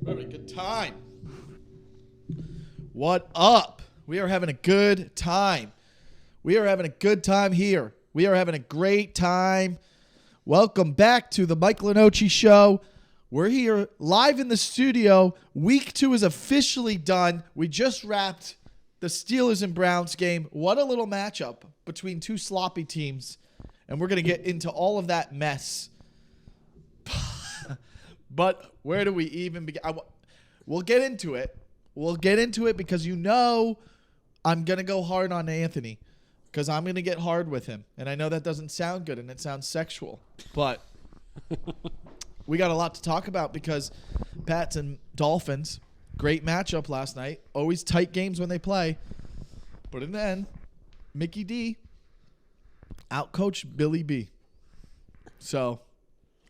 Having a good time. What up? We are having a good time. We are having a good time here. We are having a great time. Welcome back to the Mike Lenoci Show. We're here live in the studio. Week 2 is officially done. We just wrapped the Steelers and Browns game. What a little matchup between two sloppy teams. And we're going to get into all of that mess. But where do we even begin? We'll get into it. We'll get into it because you know I'm going to go hard on Anthony because I'm going to get hard with him. And I know that doesn't sound good and it sounds sexual. But we got a lot to talk about because Pats and Dolphins, great matchup last night. Always tight games when they play. But in the end, Mickey D outcoached Billy B. So,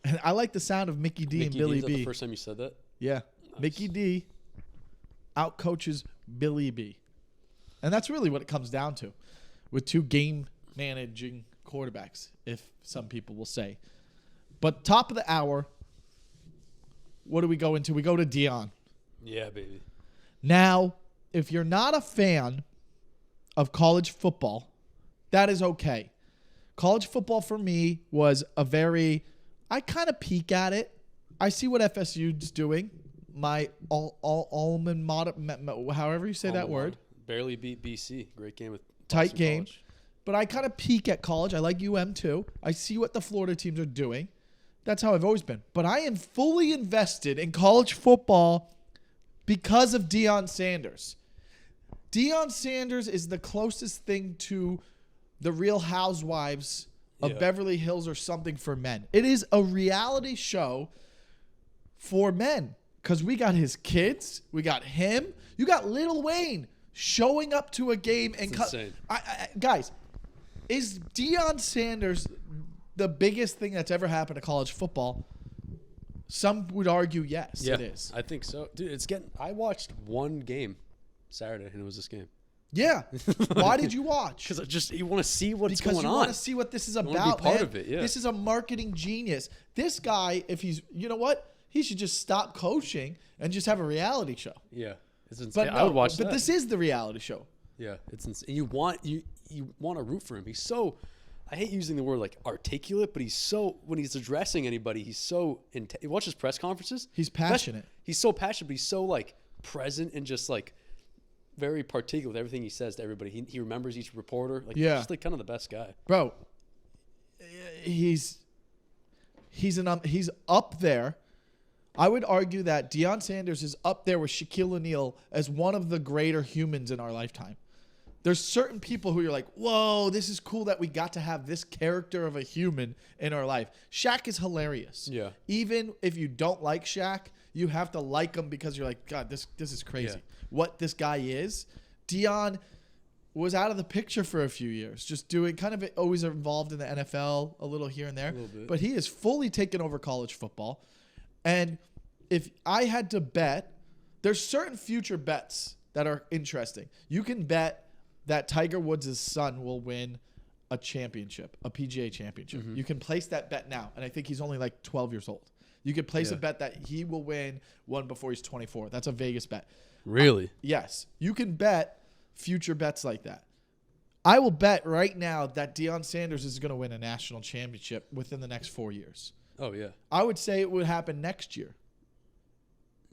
and I like the sound of Mickey D and Billy B. Is that the first time you said that? Yeah. Nice. Mickey D outcoaches Billy B. And that's really what it comes down to with two game-managing quarterbacks, if some people will say. But top of the hour, what do we go into? We go to Deion. Yeah, baby. Now, if you're not a fan of college football, that is okay. College football for me was I kind of peek at it. I see what FSU's doing. My almond however you say that word. Barely beat BC. Great game with tight Boston game. College. But I kind of peek at college. I like UM too. I see what the Florida teams are doing. That's how I've always been. But I am fully invested in college football because of Deion Sanders. Deion Sanders is the closest thing to the Real Housewives of Beverly Hills or something for men. It is a reality show for men because we got his kids. We got him. You got Lil Wayne showing up to a game. And insane. Guys, is Deion Sanders the biggest thing that's ever happened to college football? Some would argue yes, it is. I think so. Dude, I watched one game Saturday, and it was this game. Yeah. Why did you watch? Because you want to see what's going on. Because you want to see what this is about, want to be part of it, yeah. This is a marketing genius. This guy, if he's, you know what? He should just stop coaching and just have a reality show. Yeah. It's insane. But I would watch that. But this is the reality show. Yeah. It's insane. You want to root for him. He's so, I hate using the word like articulate, but he's so, when he's addressing anybody, he's so, you watch his press conferences. He's passionate. He's so passionate, but he's so like present and just like very particular with everything he says to everybody. He remembers each reporter. Like, he's just like kind of the best guy. Bro, he's up there. I would argue that Deion Sanders is up there with Shaquille O'Neal as one of the greater humans in our lifetime. There's certain people who you're like, whoa, this is cool that we got to have this character of a human in our life. Shaq is hilarious. Yeah. Even if you don't like Shaq, you have to like him because you're like, God, this is crazy. Yeah. What this guy is. Deion was out of the picture for a few years, just doing kind of always involved in the NFL a little here and there. But he has fully taken over college football. And if I had to bet, there's certain future bets that are interesting. You can bet that Tiger Woods' son will win a championship, a PGA championship. Mm-hmm. You can place that bet now, and I think he's only like 12 years old. You could place a bet that he will win one before he's 24. That's a Vegas bet. Really? Yes. You can bet future bets like that. I will bet right now that Deion Sanders is going to win a national championship within the next 4 years. Oh, yeah. I would say it would happen next year.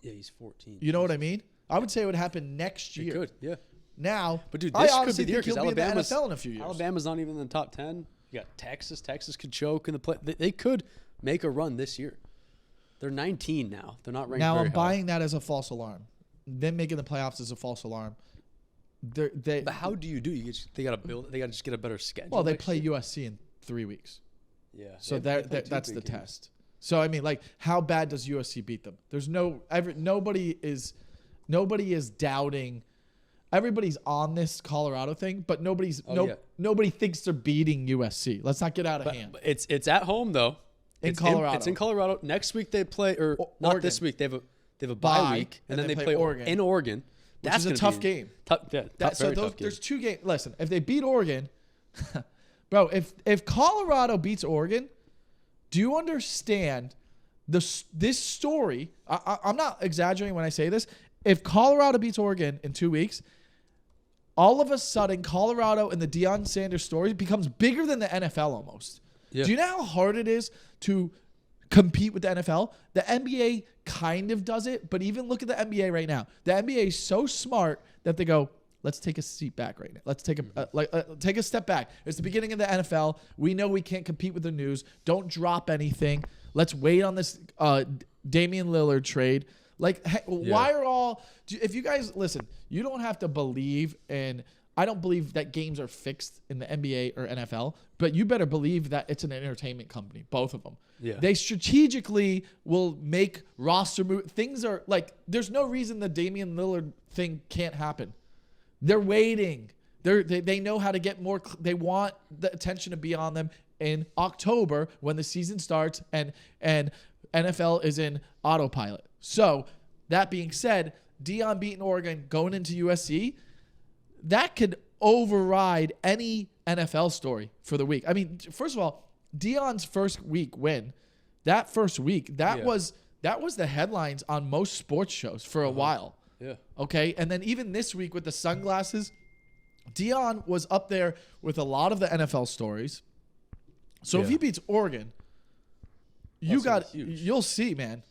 Yeah, he's 14. You know what I mean? I would say it would happen next year. It could, yeah. Now, but dude, this I could be the year because Alabama's in the NFL in a few years. Alabama's not even in the top 10. You got Texas. Texas could choke in the play. They could make a run this year. They're 19 now. They're not ranked now. Very I'm high. buying that as a false alarm. Them making the playoffs is a false alarm. But how do you do? They got to build. They got to just get a better schedule. Well, they play USC in 3 weeks. Yeah. So that's the test. So I mean, like, how bad does USC beat them? There's nobody is doubting. Everybody's on this Colorado thing, but nobody thinks they're beating USC. Let's not get out of hand. It's at home though. In Colorado. It's in Colorado. Next week they play, or not Oregon. This week. They have a bye week, and then they play Oregon. In Oregon. Which is a tough game. Tough game. There's 2 games. Listen, if they beat Oregon, bro, if Colorado beats Oregon, do you understand This story, I'm not exaggerating when I say this. If Colorado beats Oregon in 2 weeks, all of a sudden Colorado and the Deion Sanders story becomes bigger than the NFL almost. Yeah. Do you know how hard it is to compete with the NFL? The NBA kind of does it, but even look at the NBA right now. The NBA is so smart that they go, let's take a seat back right now. Let's take take a step back. It's the beginning of the NFL. We know we can't compete with the news. Don't drop anything. Let's wait on this Damian Lillard trade. Like, hey, why are all... If you guys... Listen, you don't have to believe in... I don't believe that games are fixed in the NBA or NFL, but you better believe that it's an entertainment company, both of them. Yeah. They strategically will make roster move. Things are like, there's no reason the Damian Lillard thing can't happen. They're waiting. They know how to get more. They want the attention to be on them in October when the season starts and NFL is in autopilot. So that being said, Deion beating Oregon going into USC, that could override any NFL story for the week. I mean, first of all, Deion's first week win, that first week, that was the headlines on most sports shows for a while. Yeah. Okay. And then even this week with the sunglasses, Deion was up there with a lot of the NFL stories. So if he beats Oregon, you'll see, man.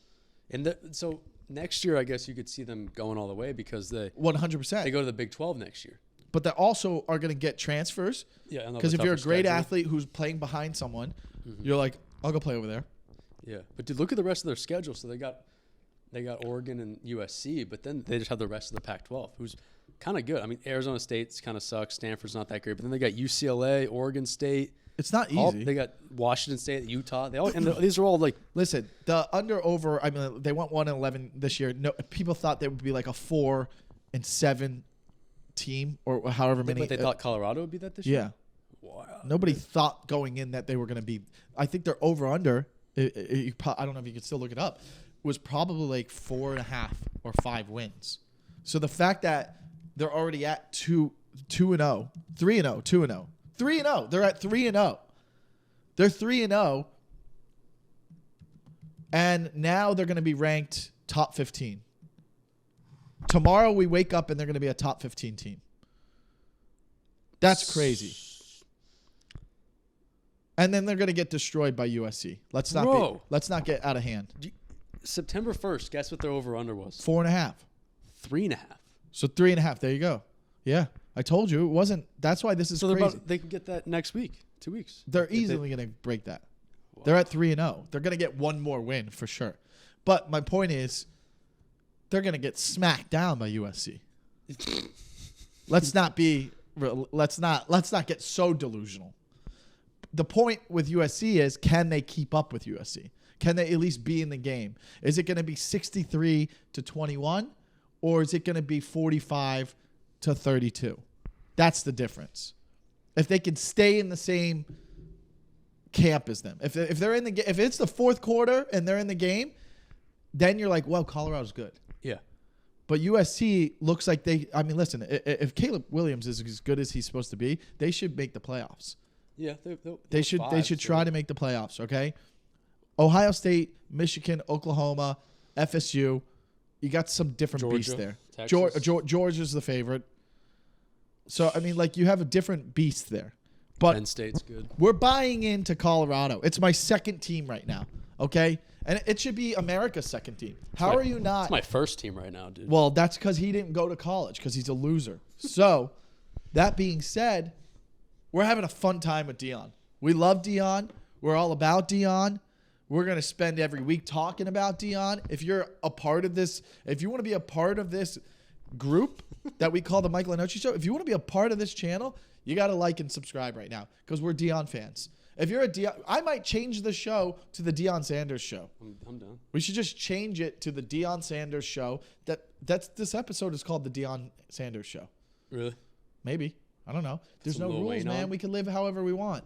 And so next year, I guess you could see them going all the way because 100%. They go to the Big 12 next year. But they also are going to get transfers. Yeah. Because if you're a great athlete who's playing behind someone, you're like, I'll go play over there. Yeah. But dude, look at the rest of their schedule. So they got Oregon and USC, but then they just have the rest of the Pac-12, who's kind of good. I mean, Arizona State's kind of sucks. Stanford's not that great. But then they got UCLA, Oregon State. It's not easy. They got Washington State, Utah. These are all like... Listen, the under-over, I mean, they went 1-11 this year. No, people thought they would be like a 4-7 team or however many. But they thought Colorado would be that this year? Yeah. Wow. Nobody thought going in that they were going to be... I think their over-under, I don't know if you could still look it up, was probably like 4.5 or 5 wins. So the fact that they're already at 2-0, 3-0, 2-0. 3-0. They're at 3-0. They're 3-0. And now they're going to be ranked top 15. Tomorrow we wake up and they're going to be a top 15 team. That's crazy. And then they're going to get destroyed by USC. Let's not get out of hand. September 1st, guess what their over-under was? 4.5. 3.5. So 3.5. There you go. Yeah. I told you it wasn't. That's why this is crazy. They can get that next week, 2 weeks. They're easily going to break that. Wow. They're at 3-0. They're going to get one more win for sure. But my point is, they're going to get smacked down by USC. Let's not get so delusional. The point with USC is, can they keep up with USC? Can they at least be in the game? Is it going to be 63-21, or is it going to be 45-32? That's the difference. If they can stay in the same camp as them, if they're in the if it's the fourth quarter and they're in the game, then you're like, well, Colorado's good. Yeah. But USC looks like they. I mean, listen, if Caleb Williams is as good as he's supposed to be, they should make the playoffs. Yeah, they should try to make the playoffs. Okay. Ohio State, Michigan, Oklahoma, FSU. You got some different beasts there. Georgia's the favorite. So, I mean, like, you have a different beast there. But Penn State's good. We're buying into Colorado. It's my second team right now, okay? And it should be America's second team. How are you not? It's my first team right now, dude. Well, that's because he didn't go to college because he's a loser. So, that being said, we're having a fun time with Deion. We love Deion. We're all about Deion. We're going to spend every week talking about Deion. If you're a part of this, if you want to be a part of this group that we call the Mike Lenoci Show, if you want to be a part of this channel, you got to like and subscribe right now because we're Deion fans. If you're a Deion, I might change the show to the Deion Sanders Show. I'm done. We should just change it to the Deion Sanders Show. This episode is called the Deion Sanders Show. Really? Maybe. I don't know. There's no rules, man. We can live however we want.